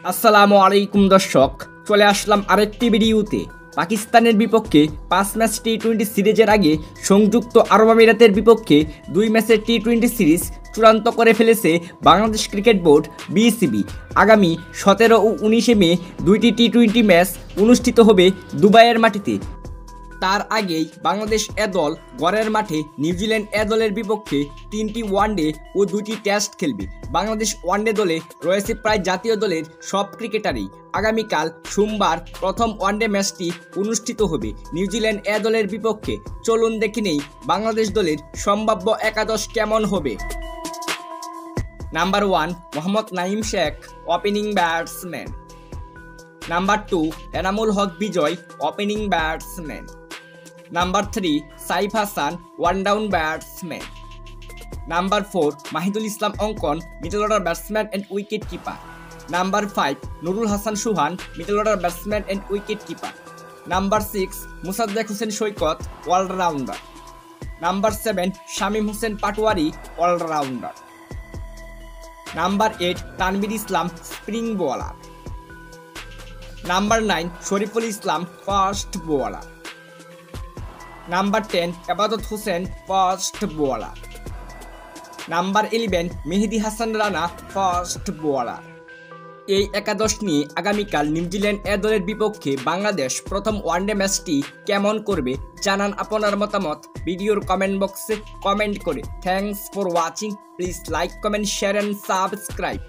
আসসালামু আলাইকুম দর্শক, চলে আসলাম আরেকটি ভিডিওতে। পাকিস্তানের বিপক্ষে 5 ম্যাচ টি-20 সিরিজের আগে সংযুক্ত আরব আমিরাতের বিপক্ষে 2 ম্যাচের টি-20 সিরিজ চূড়ান্ত করে ফেলেছে বাংলাদেশ ক্রিকেট বোর্ড বিসিবি। আগামী 17 ও 19 মে দুইটি টি-20 ম্যাচ অনুষ্ঠিত হবে দুবাইয়ের মাটিতে। তার আগেই বাংলাদেশ এ দল ঘরের মাঠে নিউজিল্যান্ড এ দলের বিপক্ষে 3টি ওয়ানডে ও 2টি টেস্ট খেলবে। বাংলাদেশ ওয়ানডে দলে রয়েছে প্রায় জাতীয় দলের সব ক্রিকেটারই। আগামীকাল সোমবার প্রথম ওয়ানডে ম্যাচটি অনুষ্ঠিত হবে নিউজিল্যান্ড এ দলের বিপক্ষে। চলুন দেখে নেই বাংলাদেশ দলের সম্ভাব্য একাদশ কেমন হবে। Number 1 Mohammad Naim Sheikh, opening batsman. Number 2 Enamul Haque Bijoy, opening batsman. Number 3 Saif Hasan, one down batsman. Number 4 Mahidul Islam Ankon, middle order batsman and wicket keeper. Number 5 Nurul Hasan Sohan, middle order batsman and wicket keeper. Number 6 Mosaddek Hossain Saikat, allrounder. Number 7 Shamim Hossain Patwari, allrounder. Number 8 Tanvir Islam, spin bowler. Number 9 Shoriful Islam, fast bowler. Number 10 এবাদত Hossain, fast bowler. Number 11 Mehedi Hasan Rana, fast bowler. এই একাদশ নিয়ে আগামীকাল New Zealand এ দলের বিপক্ষে বাংলাদেশ প্রথম one day ম্যাচটি কেমন করবে জানান আপনার মতামত ভিডিওর কমেন্ট বক্সে কমেন্ট করে। Thanks for watching, please like, comment, share and subscribe.